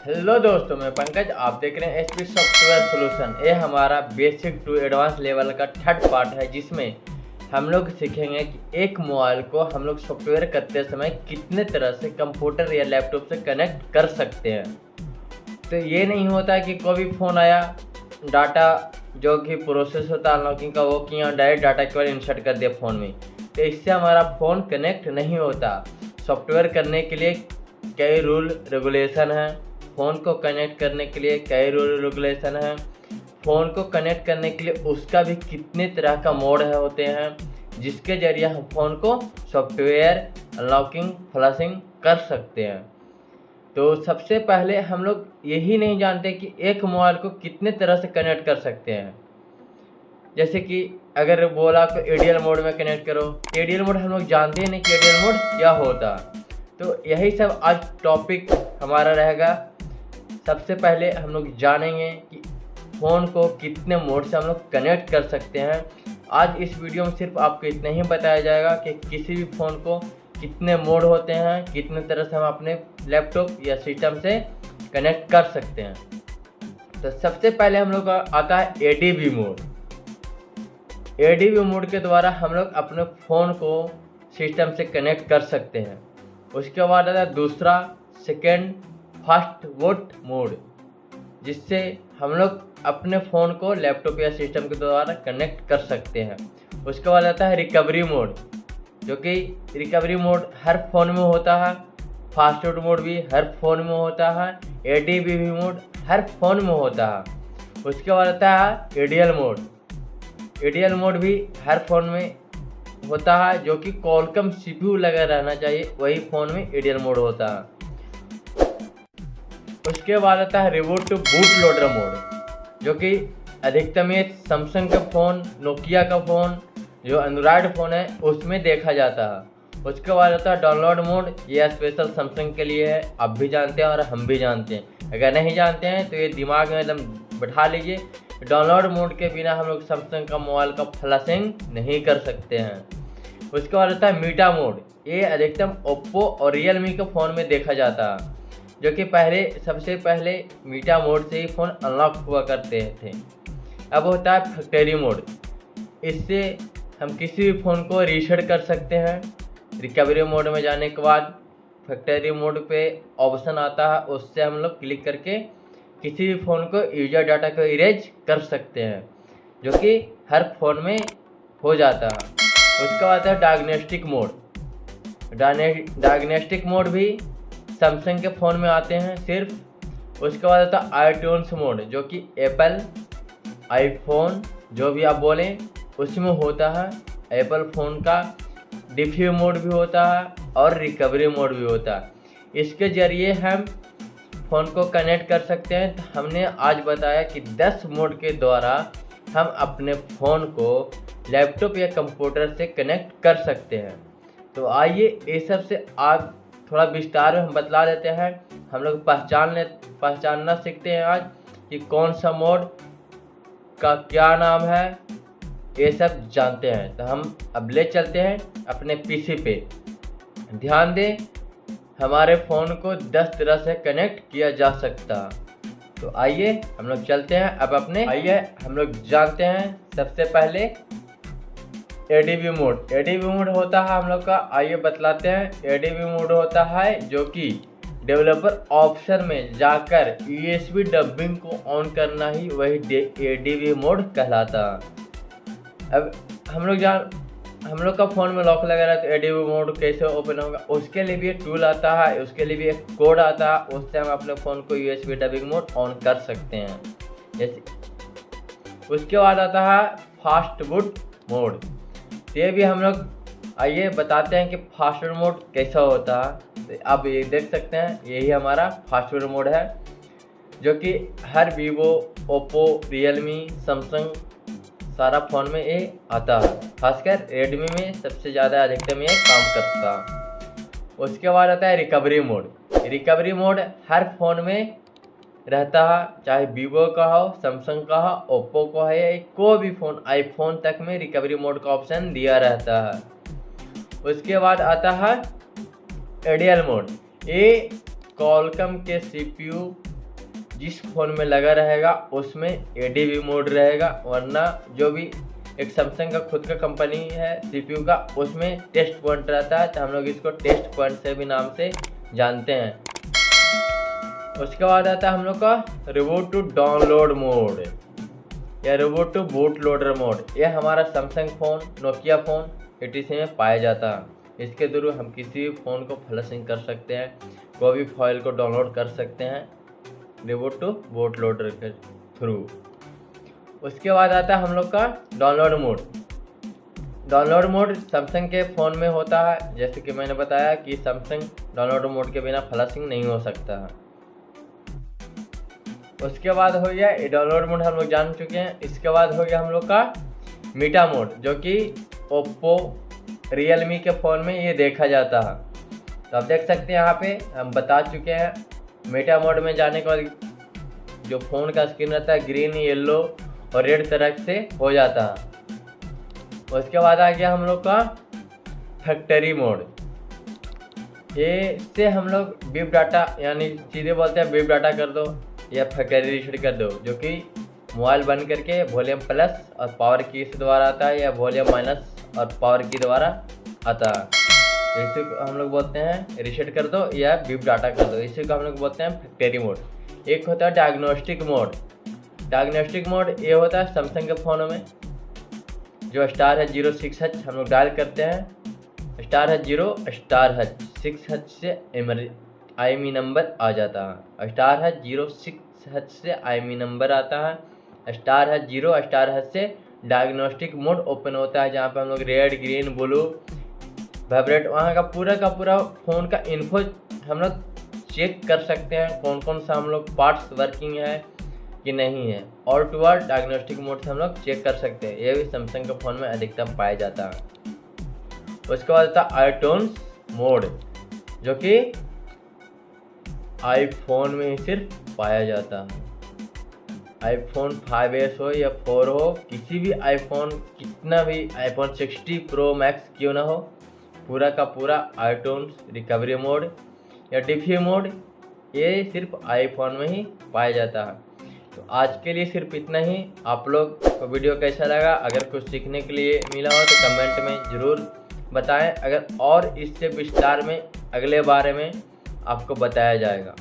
Hello दोस्तों, मैं पंकज। आप देख रहे हैं एचपी सॉफ्टवेयर सॉल्यूशन। ये हमारा बेसिक टू एडवांस लेवल का थर्ड पार्ट है, जिसमें हम लोग सीखेंगे कि एक मोबाइल को हम लोग सॉफ्टवेयर करते समय कितने तरह से कंप्यूटर या लैपटॉप से कनेक्ट कर सकते हैं। तो ये नहीं होता कि कोई भी फ़ोन आया, डाटा जो कि प्रोसेस होता है अनलॉकिंग का वो किया, डायरेक्ट डाटा केवल इंसर्ट कर दिया फ़ोन में, तो इससे हमारा फ़ोन कनेक्ट नहीं होता। सॉफ्टवेयर करने के लिए कई रूल रेगुलेशन हैं, फ़ोन को कनेक्ट करने के लिए कई रूल रेगुलेशन हैं, फ़ोन को कनेक्ट करने के लिए उसका भी कितने तरह का मोड होते हैं, जिसके ज़रिए हम फ़ोन को सॉफ्टवेयर अनलॉकिंग फ्लशिंग कर सकते हैं। तो सबसे पहले हम लोग यही नहीं जानते कि एक मोबाइल को कितने तरह से कनेक्ट कर सकते हैं। जैसे कि अगर बोला तो एडीएल मोड में कनेक्ट करो, एडीएल मोड हम लोग जानते हैं नहीं कि एडीएल मोड क्या होता। तो यही सब आज टॉपिक हमारा रहेगा। सबसे पहले हम लोग जानेंगे कि फ़ोन को कितने मोड से हम लोग कनेक्ट कर सकते हैं। आज इस वीडियो में सिर्फ आपको इतना ही बताया जाएगा कि किसी भी फ़ोन को कितने मोड होते हैं, कितने तरह से हम अपने लैपटॉप या सिस्टम से कनेक्ट कर सकते हैं। तो सबसे पहले हम लोग का आता है एडीबी मोड। एडीबी मोड के द्वारा हम लोग अपने फ़ोन को सिस्टम से कनेक्ट कर सकते हैं। उसके बाद आता है दूसरा सेकेंड फास्ट बूट मोड, जिससे हम लोग अपने फ़ोन को लैपटॉप या सिस्टम के द्वारा कनेक्ट कर सकते हैं। उसके बाद आता है रिकवरी मोड, जो कि रिकवरी मोड हर फ़ोन में होता है, फास्ट बूट मोड भी हर फ़ोन में होता है, एडीबी मोड हर फ़ोन में होता है। उसके बाद आता है एडीएल मोड। एडीएल मोड भी हर फ़ोन में होता है, जो कि क्वालकॉम सीपीयू लगा रहना चाहिए, वही फ़ोन में एडीएल मोड होता है। उसके बाद आता है reboot to boot loader mode, जो कि अधिकतम ये सैमसंग का फ़ोन, नोकिया का फ़ोन, जो एंड्रॉयड फ़ोन है उसमें देखा जाता है। उसके बाद आता है डाउनलोड मोड। ये स्पेशल सैमसंग के लिए है, आप भी जानते हैं और हम भी जानते हैं। अगर नहीं जानते हैं तो ये दिमाग में एकदम बैठा लीजिए। डाउनलोड मोड के बिना हम लोग सैमसंग का मोबाइल का फ्लशिंग नहीं कर सकते हैं। उसके बाद आता है मीटा मोड। ये अधिकतम ओप्पो और रियलमी के फ़ोन में देखा जाता है, जो कि सबसे पहले मीटा मोड से ही फ़ोन अनलॉक हुआ करते थे। अब होता है फैक्ट्री मोड। इससे हम किसी भी फ़ोन को रीसेट कर सकते हैं। रिकवरी मोड में जाने के बाद फैक्ट्री मोड पे ऑप्शन आता है, उससे हम लोग क्लिक करके किसी भी फ़ोन को यूजर डाटा को इरेज कर सकते हैं, जो कि हर फ़ोन में हो जाता है। उसके बाद है डायग्नोस्टिक मोड। डायग्नोस्टिक मोड भी सैमसंग के फ़ोन में आते हैं सिर्फ। उसके बाद आता है आईट्यून्स मोड, जो कि एप्पल आईफोन जो भी आप बोलें उसमें होता है। एप्पल फ़ोन का डिफ्यू मोड भी होता है और रिकवरी मोड भी होता है। इसके ज़रिए हम फ़ोन को कनेक्ट कर सकते हैं। तो हमने आज बताया कि 10 मोड के द्वारा हम अपने फ़ोन को लैपटॉप या कंप्यूटर से कनेक्ट कर सकते हैं। तो आइए ये सब से आप थोड़ा विस्तार में हम बतला देते हैं। हम लोग पहचानना सीखते हैं आज कि कौन सा मोड का क्या नाम है, ये सब जानते हैं। तो हम अब ले चलते हैं अपने पीसी पे। ध्यान दें, हमारे फ़ोन को 10 तरह से कनेक्ट किया जा सकता। तो आइए हम लोग चलते हैं अब आइए हम लोग जानते हैं सबसे पहले एडीबी मोड। एडीबी मोड होता है हम लोग का, आइए बतलाते हैं। एडीबी मोड होता है जो कि डेवलपर ऑप्शन में जाकर यूएसबी डबिंग को ऑन करना ही वही एडीबी मोड कहलाता है। अब हम लोग का फ़ोन में लॉक लगा रहा है, तो एडीबी मोड कैसे ओपन होगा, उसके लिए भी एक टूल आता है, उसके लिए भी एक कोड आता है, उससे हम अपने फ़ोन को यूएसबी डबिंग मोड ऑन कर सकते हैं। जैसे उसके बाद आता है फास्ट बूट मोड। ये भी हम लोग आइए बताते हैं कि फास्ट बूट मोड कैसा होता है। तो आप ये देख सकते हैं, यही हमारा फास्ट बूट मोड है, जो कि हर वीवो, ओप्पो, रियलमी, सैमसंग सारा फ़ोन में ये आता है। खासकर रेडमी में सबसे ज़्यादा अधिकतम ये काम करता है। उसके बाद आता है रिकवरी मोड। रिकवरी मोड हर फ़ोन में रहता है, चाहे वीवो का हो, सैमसंग का हो, ओप्पो का हो, या कोई भी फ़ोन, आईफोन तक में रिकवरी मोड का ऑप्शन दिया रहता है। उसके बाद आता है एडीएल मोड। ये क्वालकॉम के सीपीयू जिस फ़ोन में लगा रहेगा उसमें ADB मोड रहेगा, वरना जो भी एक सैमसंग का खुद का कंपनी है CPU का, उसमें टेस्ट पॉइंट रहता है, तो हम लोग इसको टेस्ट पॉइंट से भी नाम से जानते हैं। उसके बाद आता है हम लोग का रिबूट टू डाउनलोड मोड या reboot to boot loader mode. यह हमारा Samsung phone, Nokia phone etc में पाया जाता है। इसके थ्रू हम किसी भी फ़ोन को फ्लशिंग कर सकते हैं, कोई भी फाइल को डाउनलोड कर सकते हैं रिबूट टू बूट लोडर के थ्रू। उसके बाद आता है हम लोग का download mode. Download mode Samsung के फ़ोन में होता है, जैसे कि मैंने बताया कि सैमसंग डाउनलोड मोड के बिना फ्लशिंग नहीं हो सकता है। उसके बाद हो गया ये डाउनलोड मोड हम लोग जान चुके हैं। इसके बाद हो गया हम लोग का मीटा मोड, जो कि ओप्पो, रियलमी के फ़ोन में ये देखा जाता है। तो आप देख सकते हैं यहाँ पे हम बता चुके हैं। मीटा मोड में जाने के बाद जो फ़ोन का स्क्रीन रहता है ग्रीन, येलो और रेड तरह से हो जाता है। उसके बाद आ गया हम लोग का फैक्ट्री मोड। ये से हम लोग बीप डाटा, यानी सीधे बोलते हैं बीप डाटा कर दो या फैक्ट्री रीसेट कर दो, जो कि मोबाइल बंद करके वॉल्यूम प्लस और पावर की से द्वारा आता है या वॉल्यूम माइनस और पावर की द्वारा आता है। इसी को हम लोग बोलते हैं रीसेट कर दो या बीप डाटा कर दो। इसी को हम लोग बोलते हैं फैक्ट्री मोड। एक होता है डायग्नोस्टिक मोड। डायग्नोस्टिक मोड ये होता है सैमसंग के फ़ोनों में जो स्टार है 06H हम लोग डायल करते हैं। स्टार है 0, स्टार है 6H से IMEI नंबर आ जाता है। स्टार है 06H से IMEI नंबर आता है। स्टार है 0, स्टार है से डायग्नोस्टिक मोड ओपन होता है, जहाँ पे हम लोग रेड, ग्रीन, ब्लू, वाइब्रेट, वहाँ का पूरा फ़ोन का इन्फो हम लोग चेक कर सकते हैं, कौन कौन सा हम लोग पार्ट्स वर्किंग है कि नहीं है। All to all diagnostic mode से हम लोग चेक कर सकते हैं। ये भी सैमसंग के फ़ोन में अधिकतम पाया जाता है। उसके बाद आता है आईटोन्स मोड, जो कि आईफोन में ही सिर्फ पाया जाता है। आईफोन 5S हो या 4 हो, किसी भी आईफोन, कितना भी आईफोन 60 प्रो मैक्स क्यों ना हो, पूरा का पूरा आईटोन्स रिकवरी मोड या डिफी मोड ये सिर्फ आईफोन में ही पाया जाता है। तो आज के लिए सिर्फ इतना ही। आप लोग को वीडियो कैसा लगा? अगर कुछ सीखने के लिए मिला हो तो कमेंट में ज़रूर बताएं। अगर और इससे विस्तार में अगले बारे में आपको बताया जाएगा।